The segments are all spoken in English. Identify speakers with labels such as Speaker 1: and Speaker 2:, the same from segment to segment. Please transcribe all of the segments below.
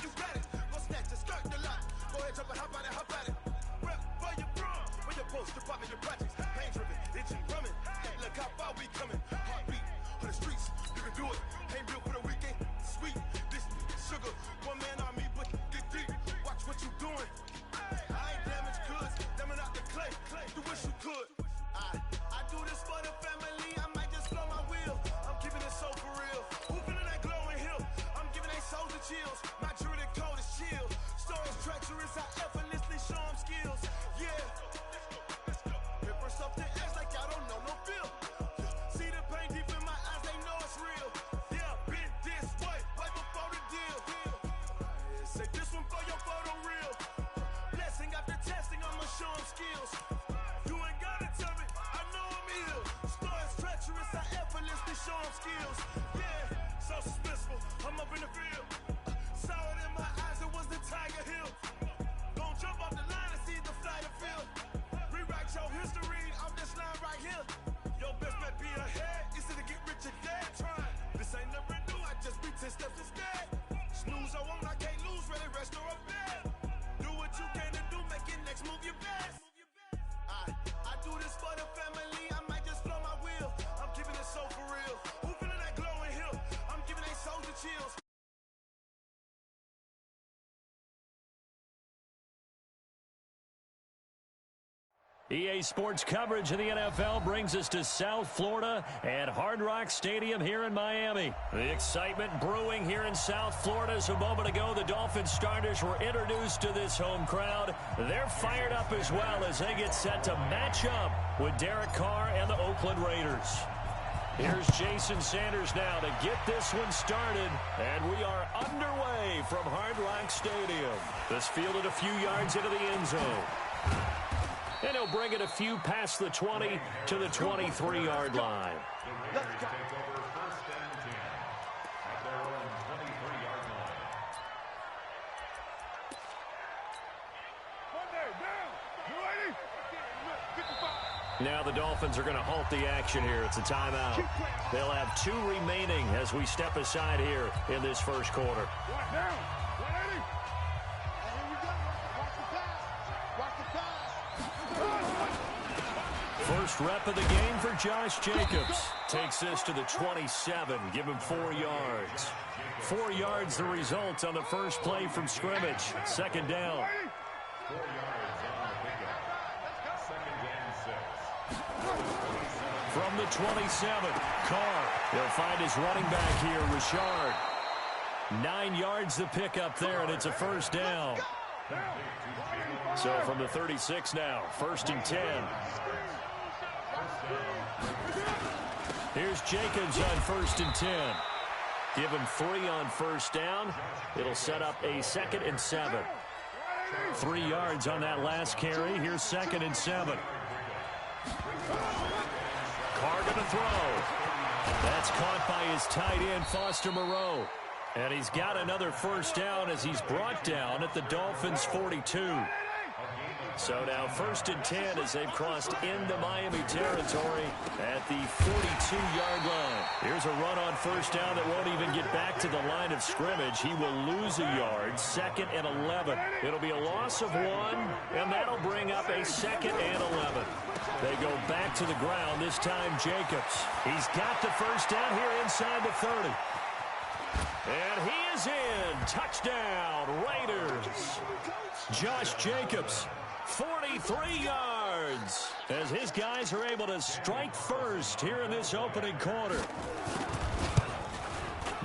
Speaker 1: you got it. Go snatch the skirt the lot. Go ahead, jump and hop out it, hop at it. Rep for your bra, for your post, department, your projects. Pain driven, engine drumming. Look how far we coming. Heartbeat on the streets, you can do it. Ain't built for the weekend. Sweet, this sugar, one man on me, but get deep. Watch what you doing. I ain't damaged goods, damn out the clay. You wish you could. I do this for the family. I might just blow my wheel. I'm keeping it so for real. Who feeling that glowing hill? I'm giving they souls the chills. My jury the cold is chill. Stories treacherous, I effortlessly show them skills. Yeah. Paper stuff to act like I don't know no feel. See the pain deep in my eyes, they know it's real. Yeah, been this way, way before the deal. Say this one for your photo reel. Blessing after testing, I'ma show them skills. You ain't gotta tell me, I know I'm ill. Stories treacherous, I effortlessly show them skills. Yeah, so suspenseful, I'm up in the field. Saw it in my eyes, it was the Tiger Hill. Gon' jump off the line and see the flight of field. Rewrite your history off this line right here. Your best bet be ahead, instead to get rich or dead. Trying, this ain't never new, I just be 10 steps instead. Snooze I won't, I can't lose, ready, rest or up bed. Do what you can to do, make it next move your best. I do this for the family, I might just blow my wheel. I'm keeping it so for real. Who feeling that glowing hill? I'm giving they souls the chills.
Speaker 2: EA Sports coverage of the NFL brings us to South Florida at Hard Rock Stadium here in Miami. The excitement brewing here in South Florida as a moment ago the Dolphins starters were introduced to this home crowd. They're fired up as well as they get set to match up with Derek Carr and the Oakland Raiders. Here's Jason Sanders now to get this one started, and we are underway from Hard Rock Stadium. This fielded a few yards into the end zone. And he'll bring it a few past the 20 to the 23-yard line.
Speaker 3: Let's go. Take over first and 10 at their own 23-yard line.
Speaker 2: Now the Dolphins are going to halt the action here. It's a timeout. They'll have 2 remaining as we step aside here in this first quarter. First rep of the game for Josh Jacobs. Takes this to the 27. Give him 4 yards. 4 yards the result on the first play from scrimmage. Second down.
Speaker 3: 4 yards on the pickup. Second and 6.
Speaker 2: From the 27, Carr. He'll find his running back here, Richard. 9 yards the pickup there, and it's a first down. So from the 36 now, first and 10. Here's Jacobs on first and 10. Give him 3 on first down. It'll set up a 2nd and 7. 3 yards on that last carry. Here's 2nd and 7. Carr going to throw. That's caught by his tight end, Foster Moreau. And he's got another first down as he's brought down at the Dolphins' 42. So now first and 10 as they've crossed into Miami territory at the 42-yard line. Here's a run on first down that won't even get back to the line of scrimmage. He will lose a yard, 2nd and 11. It'll be a loss of 1, and that'll bring up a 2nd and 11. They go back to the ground, this time Jacobs. He's got the first down here inside the 30. And he is in. Touchdown, Raiders. Josh Jacobs, 43 yards, as his guys are able to strike first here in this opening quarter.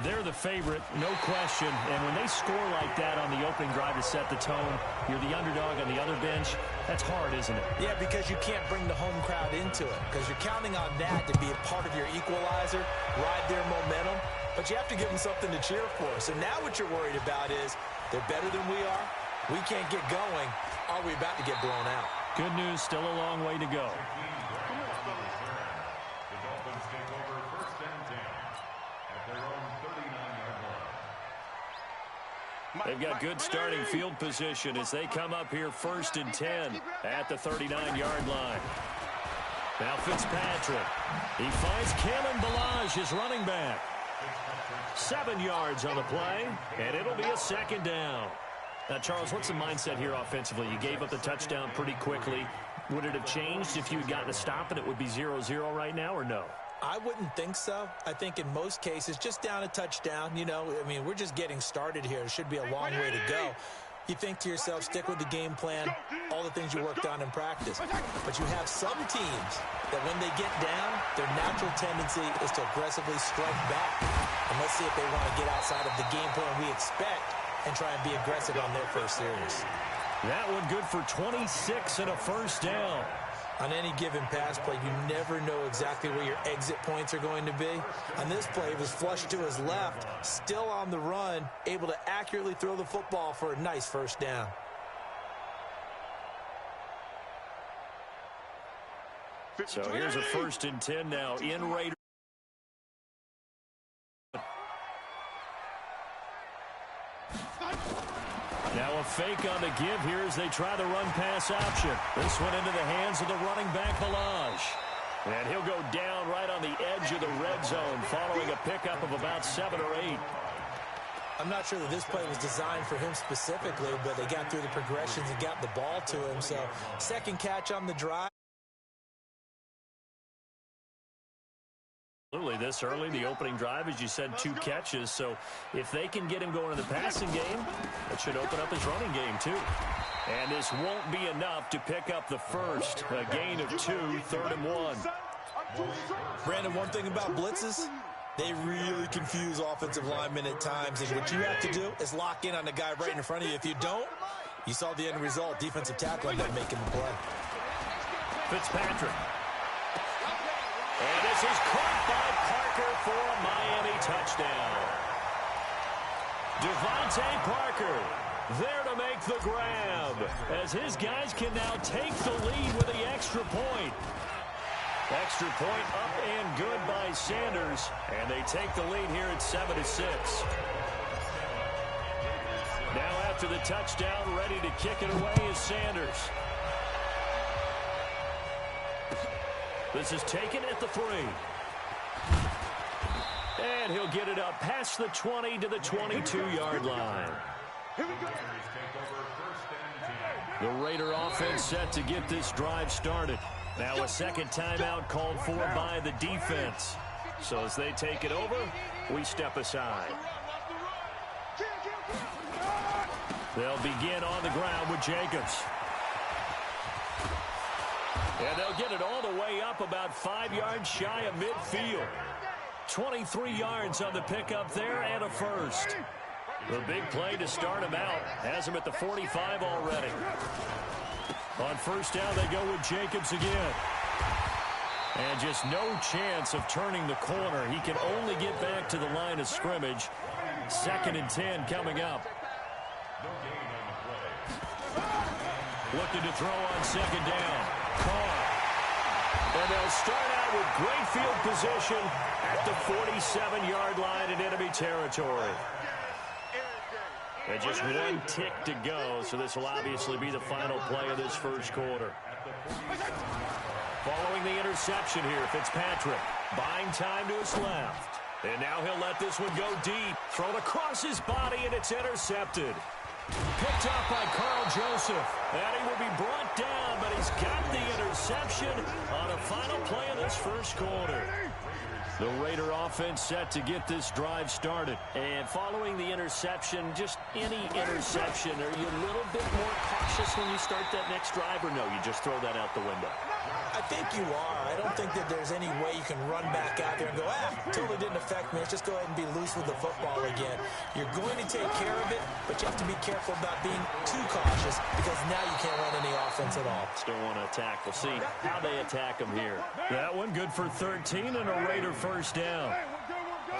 Speaker 2: They're the favorite, no question. And when they score like that on the opening drive to set the tone, you're the underdog on the other bench. That's hard, isn't it?
Speaker 4: Yeah, because you can't bring the home crowd into it, because you're counting on that to be a part of your equalizer, ride their momentum. But you have to give them something to cheer for. So now what you're worried about is they're better than we are. We can't get going. Are we about to get blown out?
Speaker 2: Good news, still a long way to go.
Speaker 3: The Dolphins take over first and 10 at their own 39-yard line.
Speaker 2: They've got good starting field position as they come up here first and 10 at the 39-yard line. Now Fitzpatrick. He finds Kalen Ballage, his running back. 7 yards on the play, and it'll be a second down. Now, Charles, what's the mindset here offensively? You gave up the touchdown pretty quickly. Would it have changed if you had gotten a stop and it would be 0-0 right now, or no?
Speaker 4: I wouldn't think so. I think in most cases, just down a touchdown, you know, I mean, we're just getting started here. It should be a long way to go. You think to yourself, stick with the game plan, all the things you worked on in practice. But you have some teams that when they get down, their natural tendency is to aggressively strike back. And let's see if they want to get outside of the game plan we expect and try and be aggressive on their first series.
Speaker 2: That one good for 26 and a first down.
Speaker 4: On any given pass play, you never know exactly where your exit points are going to be. On this play, it was flushed to his left, still on the run, able to accurately throw the football for a nice first down.
Speaker 2: So here's a 1st and 10 now in Raiders. Now a fake on the give here as they try the run-pass option. This one into the hands of the running back, Balaj. And he'll go down right on the edge of the red zone following a pickup of about 7 or 8.
Speaker 4: I'm not sure that this play was designed for him specifically, but they got through the progressions and got the ball to him. So second catch on the drive.
Speaker 2: Literally this early, the opening drive, as you said, 2 catches. So if they can get him going in the passing game, it should open up his running game too. And this won't be enough to pick up the first. A gain of 2, 3rd and 1.
Speaker 4: Brandon, one thing about blitzes, they really confuse offensive linemen at times. And what you have to do is lock in on the guy right in front of you. If you don't, you saw the end result. Defensive tackle ended up making the play.
Speaker 2: Fitzpatrick. And this is caught by Parker for a Miami touchdown. Devontae Parker there to make the grab as his guys can now take the lead with the extra point. Extra point up and good by Sanders, and they take the lead here at 7-6. Now after the touchdown, ready to kick it away is Sanders. This is taken at the 3. And he'll get it up past the 20 to the 22-yard line. The Raider offense set to get this drive started. Now a second timeout called for by the defense. So as they take it over, we step aside. They'll begin on the ground with Jacobs. And they'll get it all the way up about 5 yards shy of midfield. 23 yards on the pickup there and a first. The big play to start him out has him at the 45 already. On first down, they go with Jacobs again. And just no chance of turning the corner. He can only get back to the line of scrimmage. 2nd and 10 coming up. Looking to throw on 2nd down. Carr. And they'll start out with great field position at the 47-yard line in enemy territory. And just 1 tick to go, so this will obviously be the final play of this first quarter. Following the interception here, Fitzpatrick buying time to his left. And now he'll let this one go deep. Thrown across his body, and it's intercepted. Picked up by Carl Joseph. And he will be brought down, but he's got the interception on a final play of this first quarter. The Raider offense set to get this drive started. And following the interception, just any interception, are you a little bit more cautious when you start that next drive, or no, you just throw that out the window?
Speaker 4: I think you are. I don't think that there's any way you can run back out there and go, totally didn't affect me. Let's just go ahead and be loose with the football again. You're going to take care of it, but you have to be careful about being too cautious because now you can't run any offense at all.
Speaker 2: Still want to attack. We'll see how they attack him here. That one good for 13 and a Raider first down.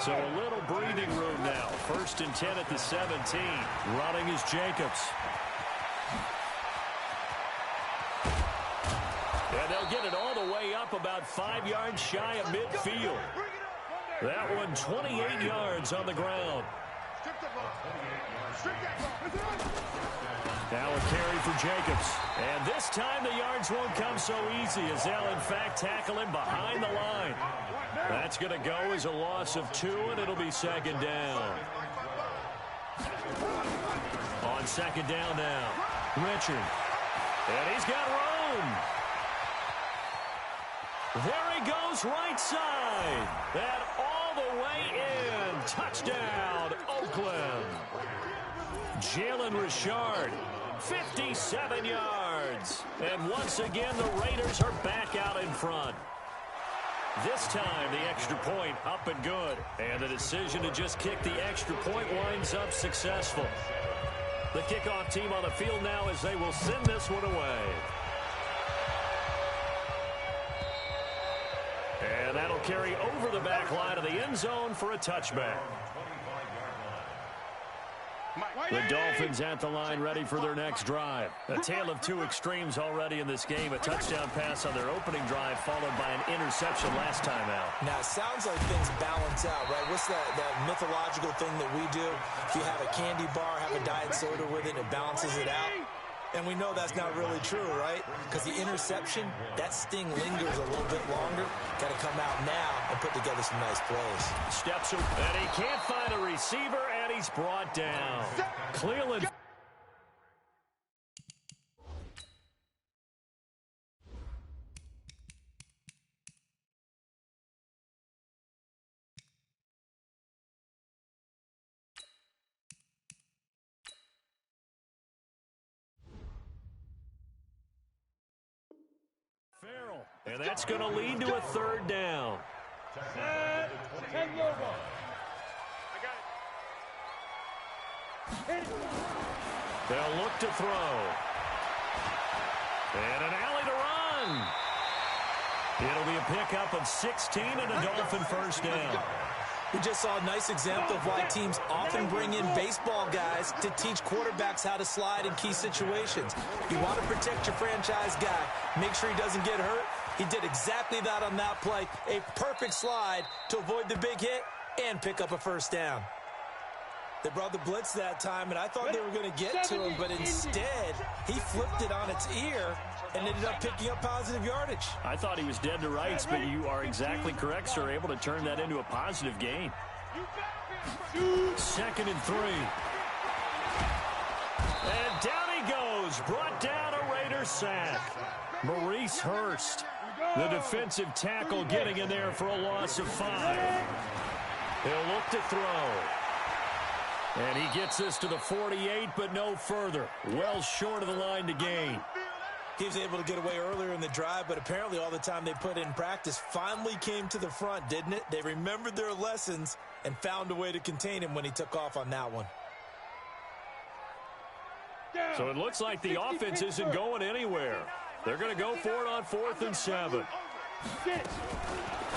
Speaker 2: So a little breathing room now. 1st and 10 at the 17. Running is Jacobs. And they'll get it all the way up about 5 yards shy of midfield. That one 28 yards on the ground. Now a carry for Jacobs. And this time the yards won't come so easy as they'll, in fact, tackle him behind the line. That's going to go as a loss of 2, and it'll be second down. On second down now, Richard. And he's got room. There he goes right side. And all the way in. Touchdown, Oakland. Jalen Richard, 57 yards. And once again, the Raiders are back out in front. This time, the extra point up and good. And the decision to just kick the extra point winds up successful. The kickoff team on the field now as they will send this one away. And that'll carry over the back line of the end zone for a touchback. The Dolphins at the line ready for their next drive. A tale of two extremes already in this game. A touchdown pass on their opening drive followed by an interception last time out.
Speaker 4: Now, it sounds like things balance out, right? What's that mythological thing that we do? If you have a candy bar, have a diet soda with it, it balances it out. And we know that's not really true, right? Because the interception, that sting lingers a little bit longer. Got to come out now and put together some nice plays.
Speaker 2: Steps up, and he can't find a receiver, and he's brought down. Cleveland. And that's going to lead to a third down. They'll look to throw. And an alley to run. It'll be a pickup of 16 and a Dolphin first down.
Speaker 4: We just saw a nice example of why teams often bring in baseball guys to teach quarterbacks how to slide in key situations. You want to protect your franchise guy. Make sure he doesn't get hurt. He did exactly that on that play. A perfect slide to avoid the big hit and pick up a first down. They brought the blitz that time, and I thought they were going to get to him, but instead, he flipped it on its ear and ended up picking up positive yardage.
Speaker 2: I thought he was dead to rights, but you are exactly correct, sir. Able to turn that into a positive gain. 2nd and 3. And down he goes. Brought down a Raider sack. Maurice Hurst, the defensive tackle, getting in there for a loss of 5. He'll look to throw. And he gets this to the 48, but no further. Well short of the line to gain.
Speaker 4: He was able to get away earlier in the drive, but apparently all the time they put in practice finally came to the front, didn't it? They remembered their lessons and found a way to contain him when he took off on that one.
Speaker 2: So it looks like the offense isn't going anywhere. They're going to go for it on 4th and 7.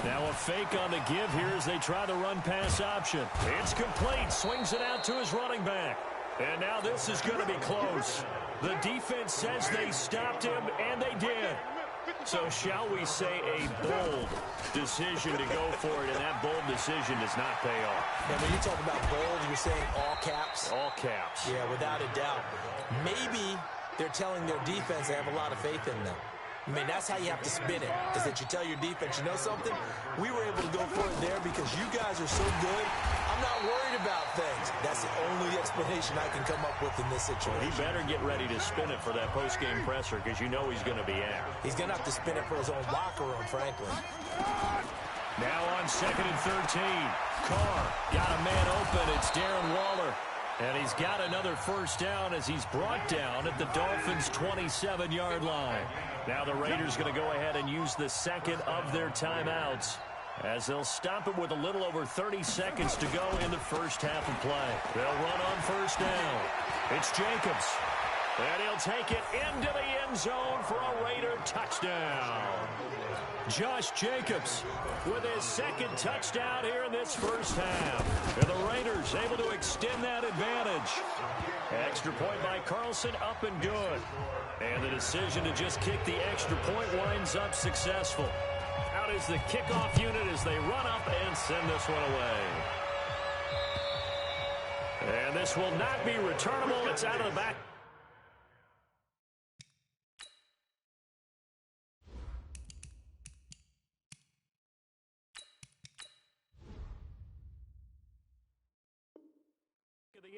Speaker 2: Now a fake on the give here as they try the run-pass option. It's complete. Swings it out to his running back. And now this is going to be close. The defense says they stopped him, and they did. So shall we say a bold decision to go for it, and that bold decision does not pay off.
Speaker 4: And when you talk about bold, you're saying all caps?
Speaker 2: All caps.
Speaker 4: Yeah, without a doubt. Maybe they're telling their defense they have a lot of faith in them. I mean, that's how you have to spin it, is that you tell your defense, you know something? We were able to go for it there because you guys are so good. I'm not worried about things. That's the only explanation I can come up with in this situation.
Speaker 2: He better get ready to spin it for that post-game presser because you know he's going to be out.
Speaker 4: He's going to have to spin it for his own locker room, frankly.
Speaker 2: Now on 2nd and 13. Carr got a man open. It's Darren Waller. And he's got another first down as he's brought down at the Dolphins' 27-yard line. Now the Raiders going to go ahead and use the second of their timeouts as they'll stop it with a little over 30 seconds to go in the first half of play. They'll run on first down. It's Jacobs. And he'll take it into the end zone for a Raider touchdown. Josh Jacobs with his second touchdown here in this first half. And the Raiders able to extend that advantage. Extra point by Carlson, up and good. And the decision to just kick the extra point winds up successful. Out is the kickoff unit as they run up and send this one away. And this will not be returnable. It's out of the back.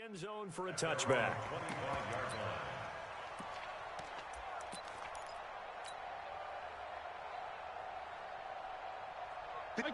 Speaker 2: end zone for a touchback.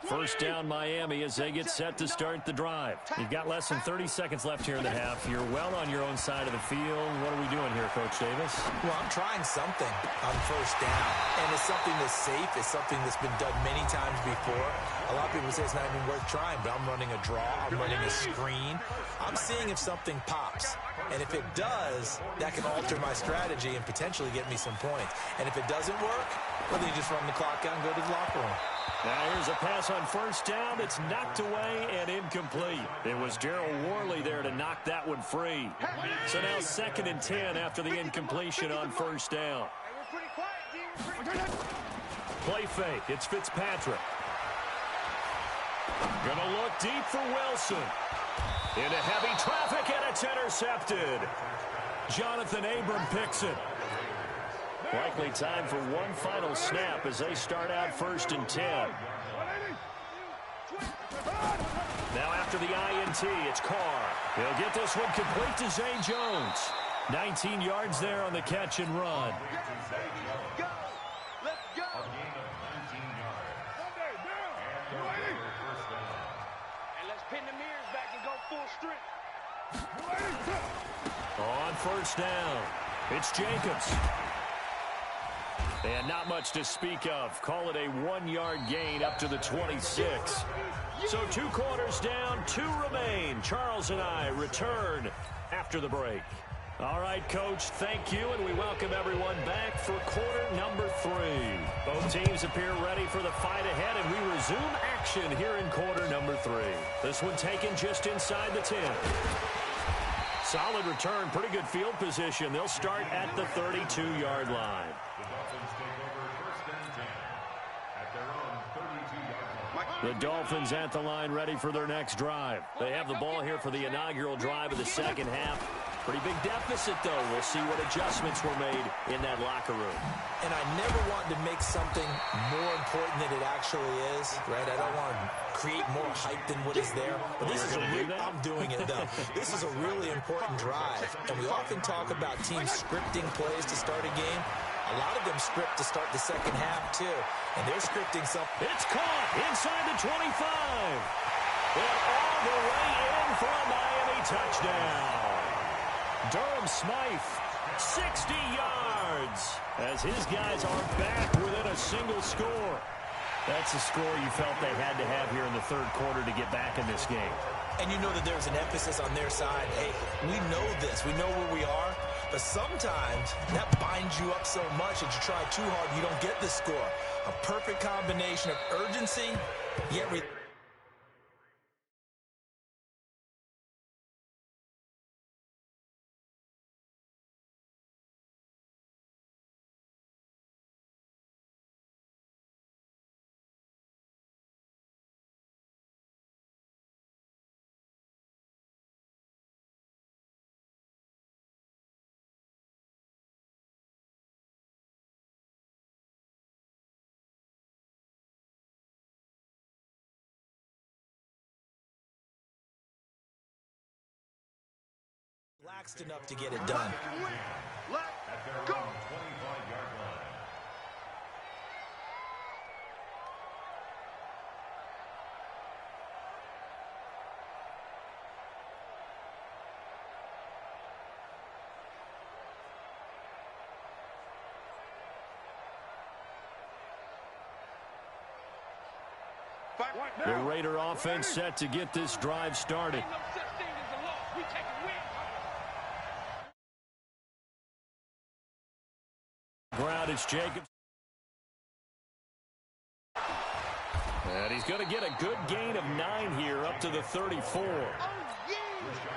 Speaker 2: First down, Miami, as they get set to start the drive. You've got less than 30 seconds left here in the half. You're well on your own side of the field. What are we doing here, Coach Davis?
Speaker 4: Well, I'm trying something on first down, and it's something that's safe. It's something that's been done many times before. A lot of people say it's not even worth trying, but I'm running a draw. I'm running a screen. I'm seeing if something pops, and if it does, that can alter my strategy and potentially get me some points. And if it doesn't work, well, then you just run the clock out and go to the locker room.
Speaker 2: Now here's a pass on first down. It's knocked away and incomplete. It was Darryl Worley there to knock that one free. So now 2nd and 10 after the incompletion on first down. Play fake. It's Fitzpatrick. Gonna look deep for Wilson. Into heavy traffic, and it's intercepted. Jonathan Abram picks it. Likely time for one final snap as they start out 1st and 10. Now after the INT, it's Carr. He'll get this one complete to Zay Jones. 19 yards there on the catch and run. On first down, it's Jacobs. And not much to speak of. Call it a 1-yard gain up to the 26. So 2 quarters down, 2 remain. Charles and I return after the break. All right, Coach, thank you, and we welcome everyone back for quarter number 3. Both teams appear ready for the fight ahead, and we resume action here in quarter number 3. This one taken just inside the 10. Solid return, pretty good field position. They'll start at the 32-yard line. The Dolphins at the line, ready for their next drive. They have the ball here for the inaugural drive of the second half. Pretty big deficit, though. We'll see what adjustments were made in that locker room.
Speaker 4: And I never want to make something more important than it actually is, right? I don't want to create more hype than what is there. But this is I'm doing it, though. This is a really important drive. And we often talk about teams scripting plays to start a game. A lot of them script to start the second half, too. And they're scripting something.
Speaker 2: It's caught inside the 25. And all the way in for a Miami touchdown. Durham Smythe, 60 yards, as his guys are back within a single score. That's a score you felt they had to have here in the third quarter to get back in this game.
Speaker 4: And you know that there's an emphasis on their side. Hey, we know this. We know where we are. But sometimes that binds you up so much that you try too hard, you don't get the score. A perfect combination of urgency, yet relaxed enough to get it done.
Speaker 3: Let's go. 25-yard line.
Speaker 2: The Raider offense set to get this drive started. Ground, it's Jacobs. And he's going to get a good gain of 9 here up to the 34.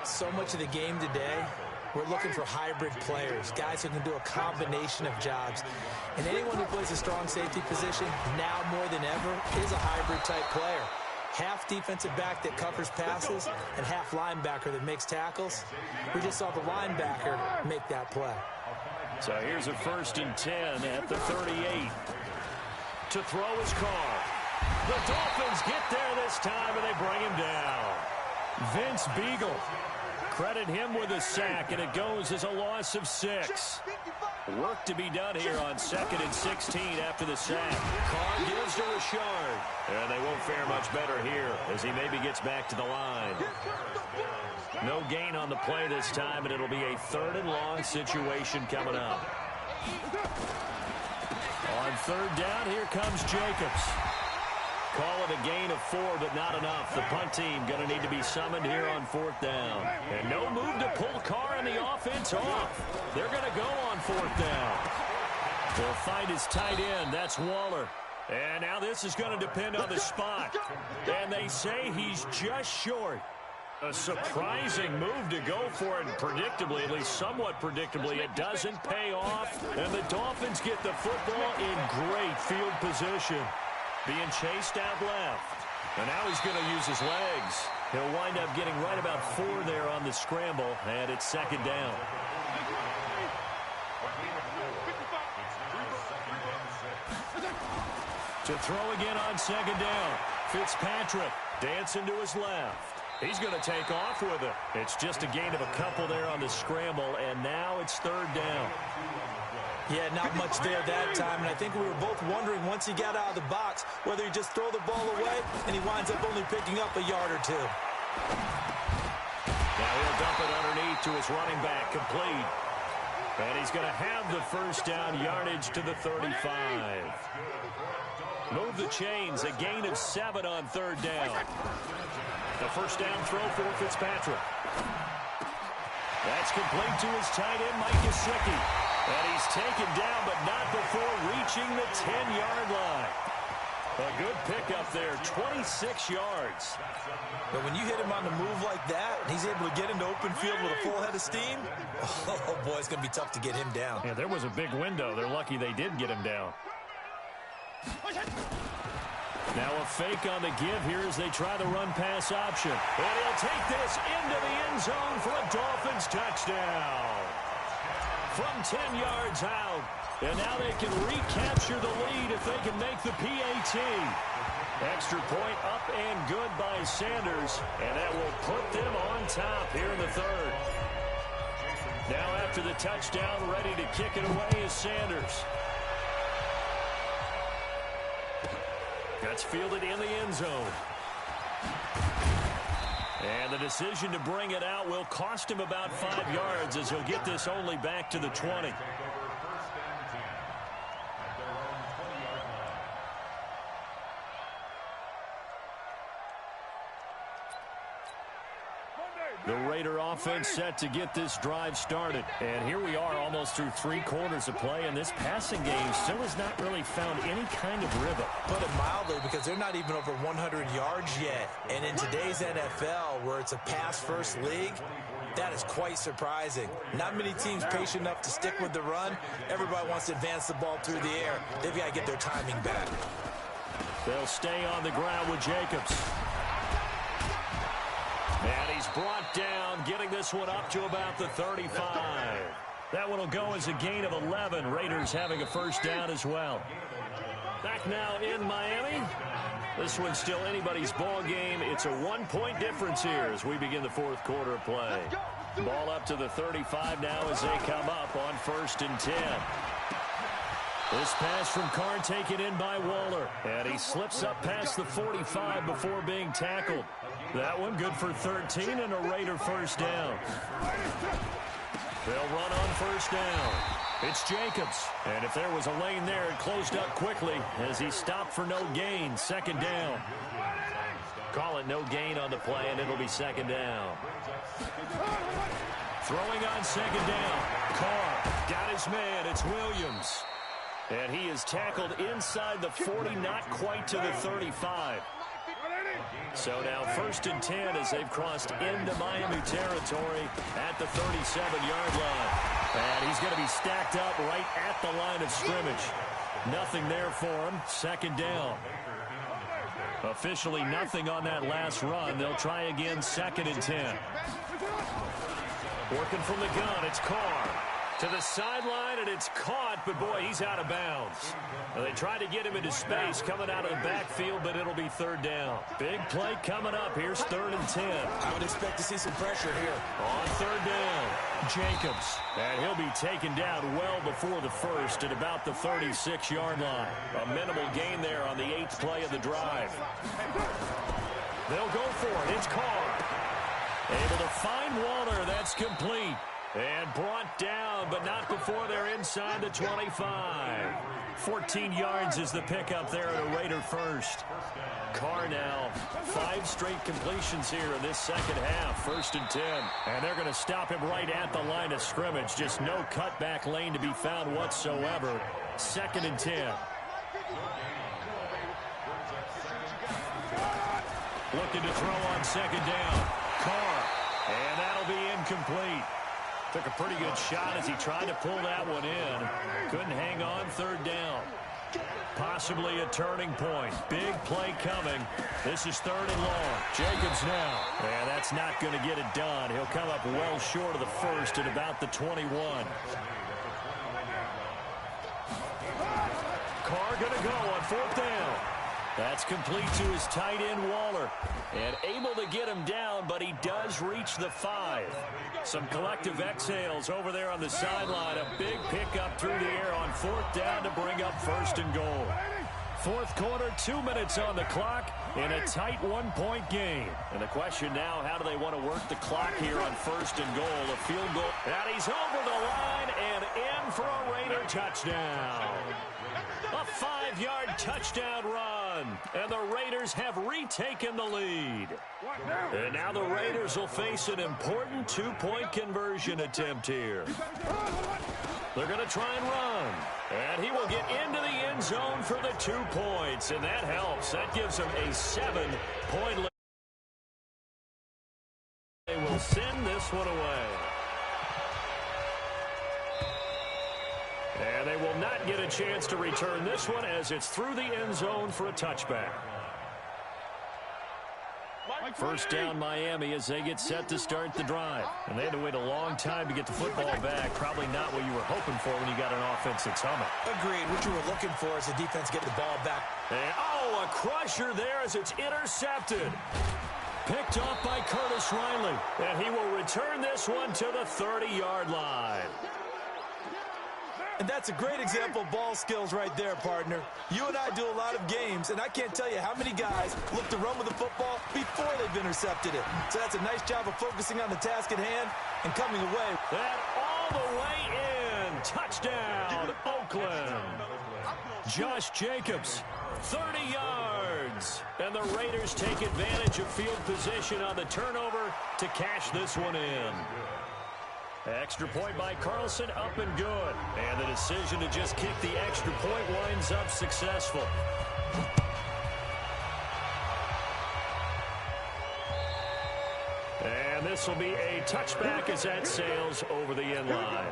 Speaker 4: So much of the game today, we're looking for hybrid players, guys who can do a combination of jobs. And anyone who plays a strong safety position, now more than ever, is a hybrid-type player. Half defensive back that covers passes and half linebacker that makes tackles. We just saw the linebacker make that play.
Speaker 2: So here's a 1st and 10 at the 38. To throw his Carr. The Dolphins get there this time, and they bring him down. Vince Beagle credit him with a sack, and it goes as a loss of 6. Work to be done here on 2nd and 16 after the sack. Carr gives to Richard. And they won't fare much better here as he maybe gets back to the line. No gain on the play this time, and it'll be a 3rd and long situation coming up. On 3rd down, here comes Jacobs. Call it a gain of 4, but not enough. The punt team going to need to be summoned here on 4th down. And no move to pull Carr and the offense off. They're going to go on 4th down. They'll find his tight end. That's Waller. And now this is going to depend on the spot. And they say he's just short. A surprising move to go for it, and predictably, at least somewhat predictably, it doesn't pay off. And the Dolphins get the football in great field position. Being chased out left. And now he's going to use his legs. He'll wind up getting right about 4 there on the scramble, and it's 2nd down. To throw again on 2nd down. Fitzpatrick dancing to his left. He's going to take off with it. It's just a gain of a couple there on the scramble, and now it's 3rd down.
Speaker 4: Yeah, not much there that time, and I think we were both wondering once he got out of the box whether he'd just throw the ball away, and he winds up only picking up a yard or 2.
Speaker 2: Now he'll dump it underneath to his running back, complete. And he's going to have the 1st down yardage to the 35. Move the chains, a gain of 7 on 3rd down. The 1st down throw for Fitzpatrick. That's complete to his tight end, Mike Gesicki. And he's taken down, but not before reaching the 10-yard line. A good pickup there, 26 yards.
Speaker 4: But when you hit him on the move like that, and he's able to get into open field with a full head of steam, oh boy, it's going to be tough to get him down.
Speaker 2: Yeah, there was a big window. They're lucky they did get him down. Now a fake on the give here as they try the run-pass option. And he'll take this into the end zone for a Dolphins touchdown. From 10 yards out. And now they can recapture the lead if they can make the PAT. Extra point up and good by Sanders. And that will put them on top here in the 3rd. Now after the touchdown, ready to kick it away is Sanders. That's fielded in the end zone. And the decision to bring it out will cost him about 5 yards as he'll get this only back to the 20. The Raider offense set to get this drive started. And here we are almost through 3 quarters of play, and this passing game still has not really found any kind of rhythm.
Speaker 4: Put it mildly, because they're not even over 100 yards yet. And in today's NFL, where it's a pass-first league, that is quite surprising. Not many teams patient enough to stick with the run. Everybody wants to advance the ball through the air. They've got to get their timing back.
Speaker 2: They'll stay on the ground with Jacobs. And he's brought down, getting this one up to about the 35. That one will go as a gain of 11. Raiders having a 1st down as well. Back now in Miami. This one's still anybody's ball game. It's a 1-point difference here as we begin the 4th quarter of play. Ball up to the 35 now as they come up on 1st and 10. This pass from Carr taken in by Waller. And he slips up past the 45 before being tackled. That one good for 13 and a Raider 1st down. They'll run on 1st down. It's Jacobs. And if there was a lane there, it closed up quickly as he stopped for no gain. 2nd down. Call it no gain on the play, and it'll be 2nd down. Throwing on 2nd down. Carr got his man. It's Williams. And he is tackled inside the 40, not quite to the 35. So now 1st and 10 as they've crossed into Miami territory at the 37-yard line. And he's going to be stacked up right at the line of scrimmage. Nothing there for him. 2nd down. Officially nothing on that last run. They'll try again 2nd and 10. Working from the gun, it's Carr. To the sideline, and it's caught, but boy, he's out of bounds. Well, they tried to get him into space coming out of the backfield, but it'll be third down. Big play coming up. Here's 3rd and 10.
Speaker 4: I would expect to see some pressure here.
Speaker 2: On 3rd down, Jacobs. And he'll be taken down well before the first at about the 36-yard line. A minimal gain there on the 8th play of the drive. They'll go for it. It's Carr. Able to find Waller. That's complete. And brought down, but not before they're inside the 25. 14 yards is the pickup there at a Raider first. Carr now, 5 straight completions here in this second half. 1st and 10. And they're going to stop him right at the line of scrimmage. Just no cutback lane to be found whatsoever. 2nd and 10. Looking to throw on 2nd down. Carr. And that'll be incomplete. Took a pretty good shot as he tried to pull that one in. Couldn't hang on 3rd down. Possibly a turning point. Big play coming. This is 3rd and long. Jacobs now. And that's not going to get it done. He'll come up well short of the first at about the 21. Carr going to go on 4th down. That's complete to his tight end, Waller. And able to get him down, but he does reach the 5. Some collective exhales over there on the sideline. A big pickup through the air on 4th down to bring up 1st and goal. 4th quarter, 2 minutes on the clock in a tight 1-point game. And the question now, how do they want to work the clock here on 1st and goal? A field goal. And he's over the line and in for a Raider touchdown. A 5-yard touchdown run, and the Raiders have retaken the lead. And now the Raiders will face an important 2-point conversion attempt here. They're going to try and run, and he will get into the end zone for the 2 points, and that helps. That gives him a 7-point lead. They will send this one away. And they will not get a chance to return this one as it's through the end zone for a touchback. 1st down Miami as they get set to start the drive. And they had to wait a long time to get the football back. Probably not what you were hoping for when you got an offense that's humming.
Speaker 4: Agreed. What you were looking for is the defense getting the ball back.
Speaker 2: And, a crusher there as it's intercepted. Picked off by Curtis Riley. And he will return this one to the 30-yard line.
Speaker 4: And that's a great example of ball skills right there, partner. You and I do a lot of games, and I can't tell you how many guys look to run with the football before they've intercepted it. So that's a nice job of focusing on the task at hand and coming away.
Speaker 2: That all the way in. Touchdown, Oakland. Josh Jacobs, 30 yards. And the Raiders take advantage of field position on the turnover to cash this one in. Extra point by Carlson, up and good. And the decision to just kick the extra point winds up successful. And this will be a touchback as that sails over the end line.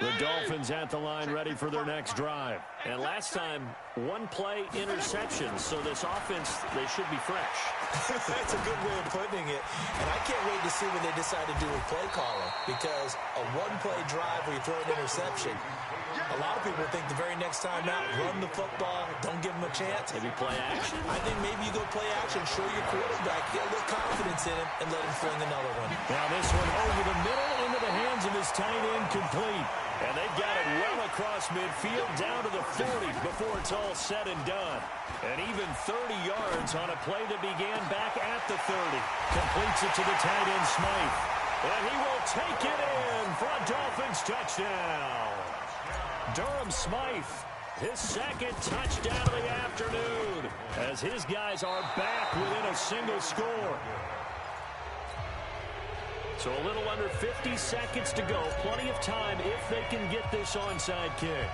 Speaker 2: The Dolphins at the line ready for their next drive. And last time, 1-play interceptions. So this offense, they should be fresh.
Speaker 4: That's a good way of putting it. And I can't wait to see what they decide to do with play calling. Because a 1-play drive where you throw an interception, a lot of people think the very next time out, run the football, don't give them a chance.
Speaker 2: Maybe play action?
Speaker 4: I think maybe you go play action, show your quarterback, get a little confidence in him, and let him fling another one.
Speaker 2: Now this one over the middle into the hands of his tight end, complete. And they've got it well across midfield down to the 40 before it's all said and done. And even 30 yards on a play that began back at the 30. Completes it to the tight end, Smythe. And he will take it in for a Dolphins touchdown. Durham Smythe, his 2nd touchdown of the afternoon, as his guys are back within a single score. So a little under 50 seconds to go. Plenty of time if they can get this onside kick.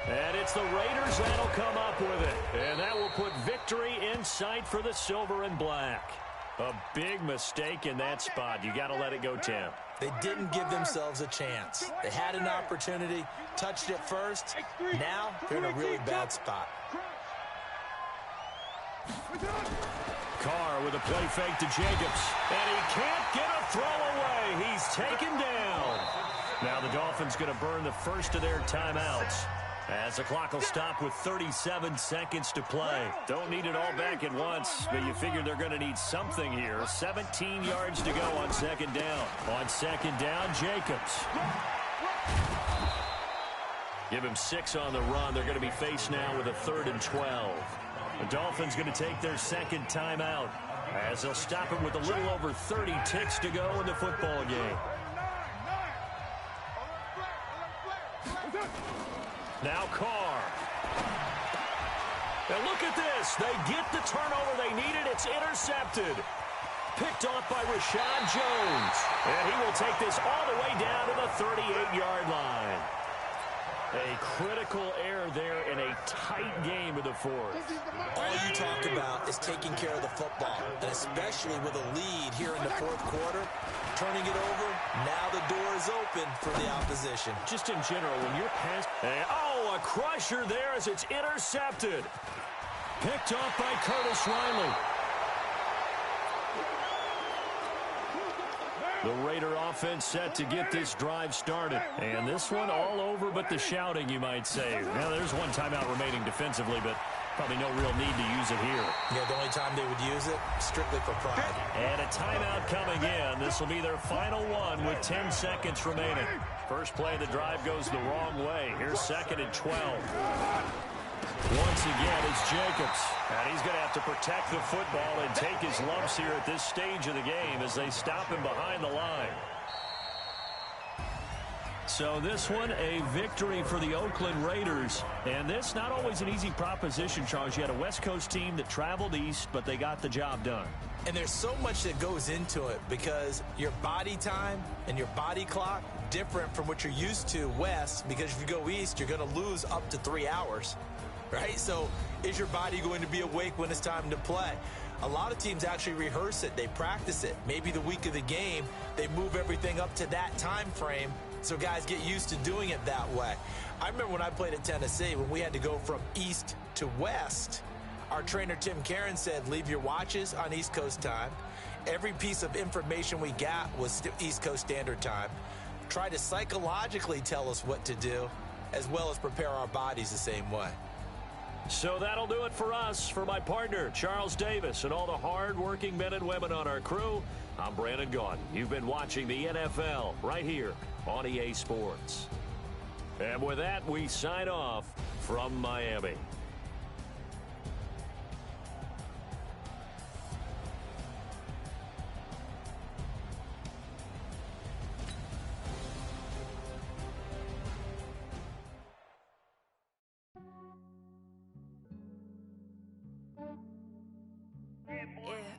Speaker 2: And it's the Raiders that'll come up with it. And that will put victory in sight for the silver and black. A big mistake in that spot. You got to let it go, Tim.
Speaker 4: They didn't give themselves a chance. They had an opportunity, touched it first. Now they're in a really bad spot.
Speaker 2: Carr with a play fake to Jacobs. And he can't get a throw away. He's taken down. Now the Dolphins going to burn the first of their timeouts, as the clock will stop with 37 seconds to play. Don't need it all back at once, but you figure they're going to need something here. 17 yards to go on second down. On second down, Jacobs. Give him 6 on the run. They're going to be faced now with a 3rd and 12. The Dolphins going to take their second timeout, as they'll stop it with a little over 30 ticks to go in the football game. Now Carr. And look at this. They get the turnover they needed. It's intercepted. Picked off by Rashad Jones. And he will take this all the way down to the 38-yard line. A critical error there in a tight game of the fourth.
Speaker 4: All you talk about is taking care of the football, and especially with a lead here in the fourth quarter, turning it over, now the door is open for the opposition.
Speaker 2: Just in general, when you're past... Oh, a crusher there as it's intercepted. Picked off by Curtis Riley. The Raider offense set to get this drive started. And this one all over but the shouting, you might say. Now, there's one timeout remaining defensively, but probably no real need to use it here.
Speaker 4: Yeah, the only time they would use it, strictly for pride.
Speaker 2: And a timeout coming in. This will be their final one with 10 seconds remaining. First play of the drive goes the wrong way. Here's 2nd and 12. Once again, it's Jacobs. And he's going to have to protect the football and take his lumps here at this stage of the game as they stop him behind the line. So this one, a victory for the Oakland Raiders. And this, not always an easy proposition, Charles. You had a West Coast team that traveled east, but they got the job done.
Speaker 4: And there's so much that goes into it because your body time and your body clock different from what you're used to west, because if you go east, you're going to lose up to 3 hours. Right? So is your body going to be awake when it's time to play? A lot of teams actually rehearse it. They practice it. Maybe the week of the game, they move everything up to that time frame so guys get used to doing it that way. I remember when I played at Tennessee, when we had to go from east to west, our trainer Tim Karen said, leave your watches on East Coast time. Every piece of information we got was East Coast Standard Time. Try to psychologically tell us what to do, as well as prepare our bodies the same way.
Speaker 2: So that'll do it for us. For my partner, Charles Davis, and all the hard-working men and women on our crew, I'm Brandon Gaudin. You've been watching the NFL right here on EA Sports. And with that, we sign off from Miami.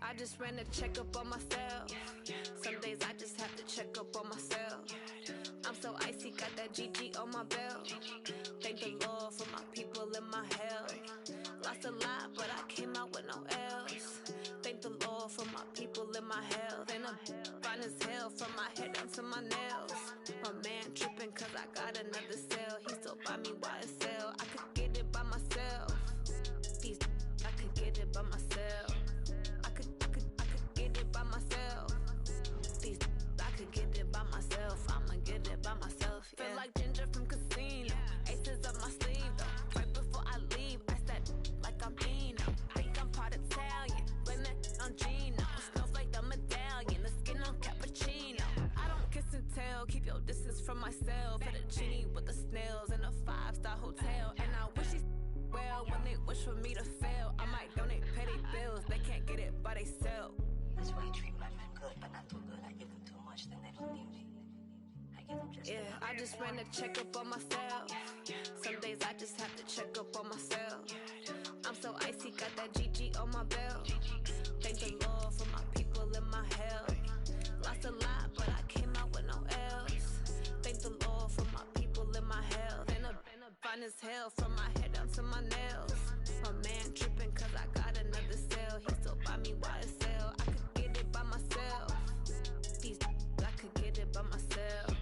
Speaker 5: I just ran a checkup on myself. Some days I just have to check up on myself. I'm so icy, got that GG on my belt. Thank the Lord for my people and my health. Lost a lot, but I came out with no else. Thank the Lord for my people and my health. And I'm fine as hell from my head down to my nails. My man tripping cause I got another cell. He still buy me YSL. I could get it by myself. I could get it by myself. I could get it by myself. I could get it by myself. I'ma get it by myself. Yeah. Feel like Ginger from Casino. Aces up my sleeve though. Right before I leave, I said like I'm Eno. Think I'm part Italian. Blame that on Gino. Smells like the medallion. The skin on cappuccino. I don't kiss and tell. Keep your distance from myself. Fettuccine with the snails in a 5-star hotel. And I wish he's well when they wish for me to fail. I might donate petty bills. They can't get it by themselves.
Speaker 6: That's why you treat my men good, but not too good. I give them too much, then they don't need me. I give them just enough.
Speaker 5: I just ran a checkup on myself. Some days I just have to check up on myself. I'm so icy, got that GG on my belt. Thank the Lord for my people and my health. Lost a lot, but I came out with no else. Thank the Lord for my people and my health. And I'm fine as hell from my head down to my nails. My man tripping cause I got another cell. He still buy me YSL. I could get it by myself. I could get it by myself.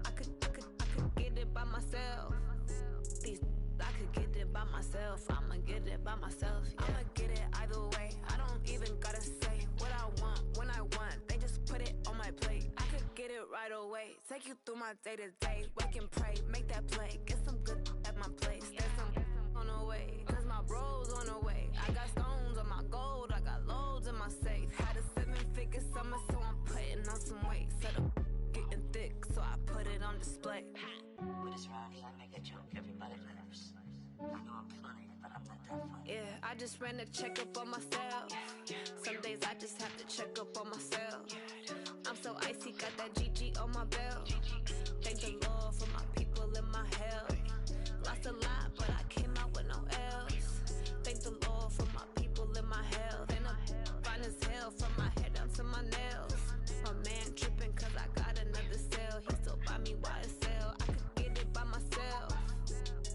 Speaker 5: I could get it by myself. I could get it by myself. I'ma get it by myself. Yeah. I'ma get it either way. I don't even gotta say what I want when I want. They just put it on my plate. right away. Take you through my day-to-day. Wake and pray, make that play. Get some good at my place. There's some on the way, cause my bro's on the way. I got stones on my gold, I got loads in my safe. Had a 7-figure summer, so I'm putting on some weight. Set up getting thick, so I put it on display.
Speaker 6: With this rhymes, I make a joke, everybody laughs. I know I'm funny, but I'm not that funny.
Speaker 5: Yeah, I just ran a checkup on myself. Some days I just have to check up on myself. I'm so icy, got that GG on my belt. Thank the Lord for my people in my health. Lost a lot, but I came out with no else. Thank the Lord for my people in my health. And I'm fine as hell from my head down to my nails. My man tripping cause I got another cell. He still buy me YSL. I could get it by myself.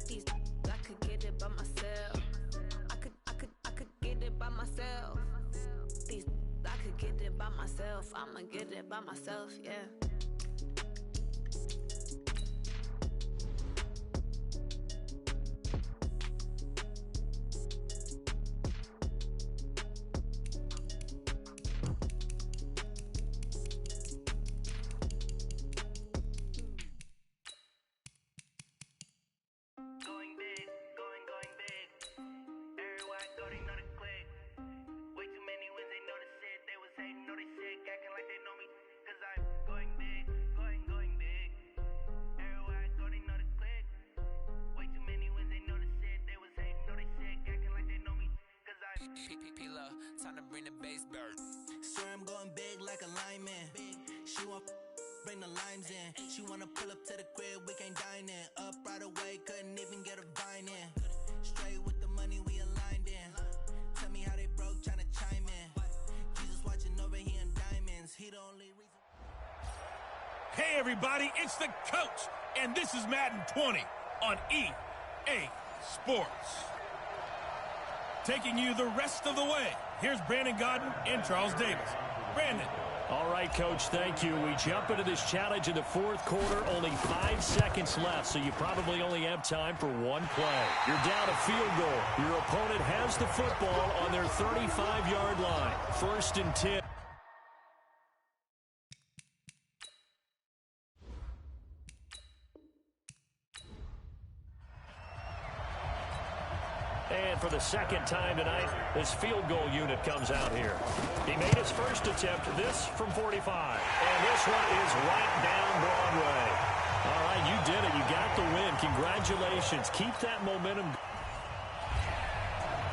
Speaker 5: These I could get it by myself. I could get it by myself. These I could get it by myself. I'ma get it by myself, yeah.
Speaker 7: Time to bring the bass bird. Swear I'm going big like a lineman. She want bring the limes in. She wanna pull up to the crib, we can't dine in. Up right away, couldn't even get a vine in. Straight with the money we aligned in. Tell me how they broke, tryna chime in. Jesus watching over here in diamonds. He the only reason.
Speaker 8: Hey everybody, it's the coach, and this is Madden 20 on EA Sports. Taking you the rest of the way. Here's Brandon Godden and Charles Davis. Brandon.
Speaker 2: All right, Coach, thank you. We jump into this challenge in the fourth quarter. Only 5 seconds left, so you probably only have time for one play. You're down a field goal. Your opponent has the football on their 35-yard line. 1st and 10. And for the second time tonight, this field goal unit comes out here. He made his first attempt, this from 45. And this one is right down Broadway. All right, you did it. You got the win. Congratulations. Keep that momentum.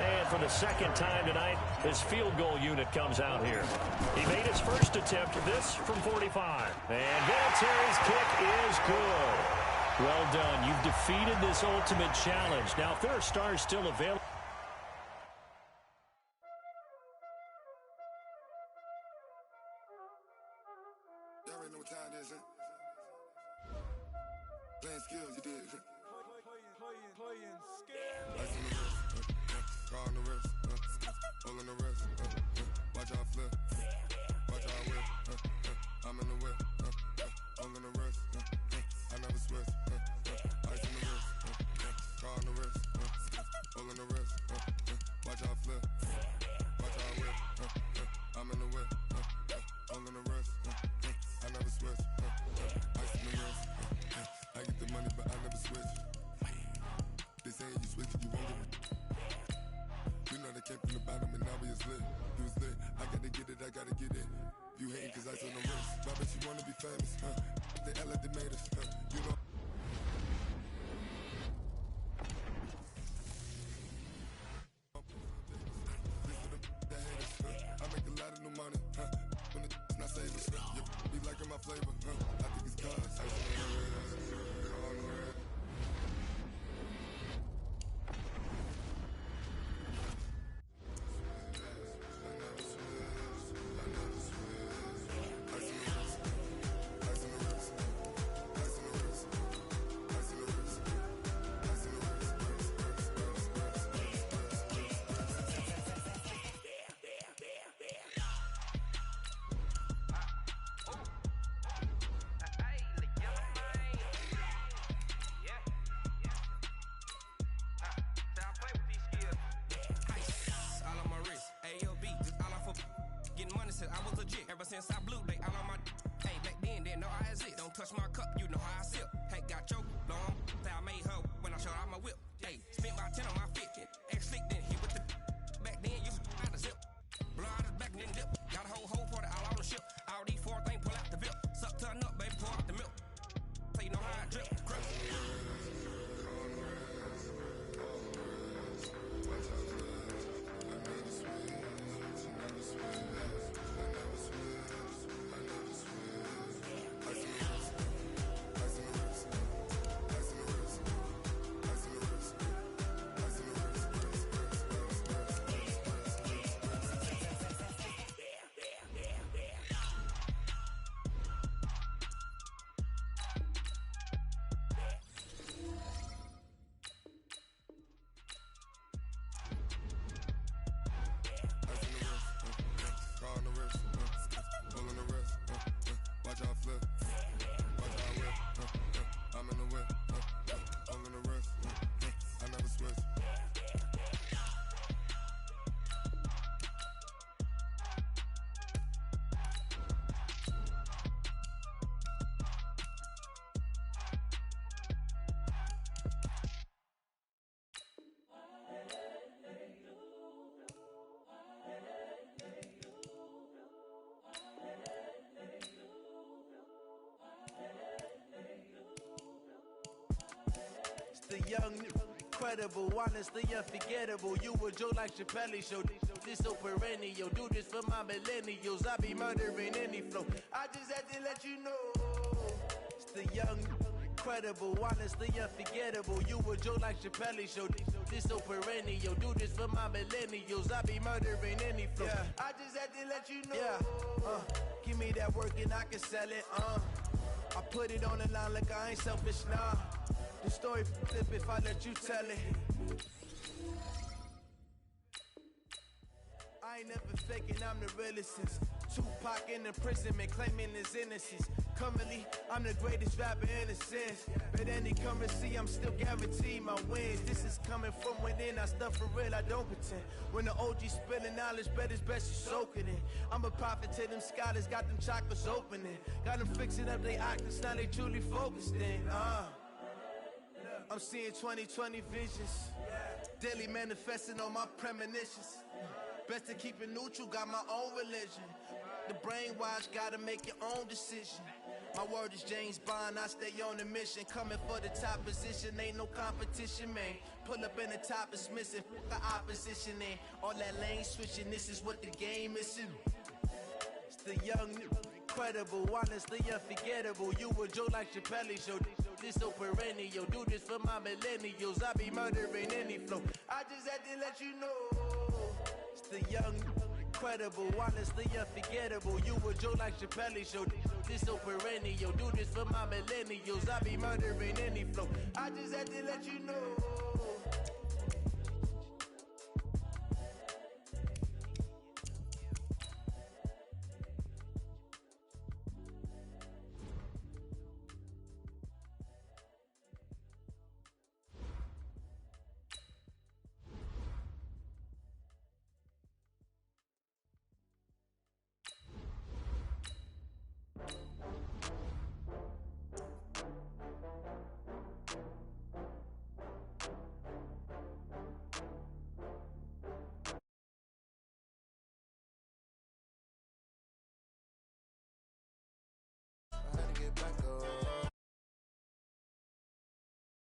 Speaker 2: And for the second time tonight, this field goal unit comes out here. He made his first attempt, this from 45. And Vinatieri's kick is good. Well done. You've defeated this ultimate challenge. Now, if there are stars still available.
Speaker 1: You already know what time it is, huh? Playing skills, you did.
Speaker 9: Playing skills.
Speaker 1: Ice on the wrist, car on the wrist, hole in the wrist, watch how I flip, watch how I whip, I'm in the whip, hole in the wrist, I never switch, ice on the wrist, car on the wrist, hole in the wrist, watch how I flip, watch how I whip, I'm in the whip, hole in the wrist, I never switch, ice on the wrist, I get the money but I never switch. They say you switch it, you won't get it. You know they came from the bottom and now we is lit. You was lit, I gotta get it, I gotta get it. You hating cause I on the wrist. I bet you wanna be famous, huh? They act like they made us, huh? You know. I make a lot of new money, huh? When it's not saving, you be liking my flavor, huh? I think it's cause I on the red.
Speaker 10: Since I blew, they all on my. Hey, back then, didn't know I exist. the young, incredible, honestly unforgettable. You a Joe like Chappelle show. This so perennial. Do this for my millennials. I be murdering any flow. I just had to let you know. It's the young, incredible, honestly unforgettable. You a Joe like Chappelle show. This so perennial. Do this for my millennials. I be murdering any flow. Yeah. I just had to let you know. Yeah. Give me that work and I can sell it. I put it on the line like I ain't selfish, nah. The story flip if I let you tell it. I ain't never faking, I'm the realest since Tupac in imprisonment, claiming his innocence. Currently, I'm the greatest rapper in a sense. But any currency, I'm still guaranteed my wins. This is coming from within, I stuff for real, I don't pretend. When the OG spilling knowledge, bet it's best you soak it in. I'm a prophet to them scholars, got them chakras opening. Got them fixing up they octaves, now they truly focused in. I'm seeing 2020 visions, daily manifesting on my premonitions. Best to keep it neutral, got my own religion. The brainwash, gotta make your own decision. My word is James Bond, I stay on the mission. Coming for the top position, ain't no competition, man. Pull up in the top is missing, the opposition in. All that lane switching, this is what the game is in. It's the young, incredible, honestly unforgettable. You a Joe like Chappelle show. This so perennial. Do this for my millennials. I be murdering any flow. I just had to let you know. It's the young, incredible, honestly unforgettable. You a Joe like Chappelle show. This so perennial. Do this for my millennials. I be murdering any flow. I just had to let you know.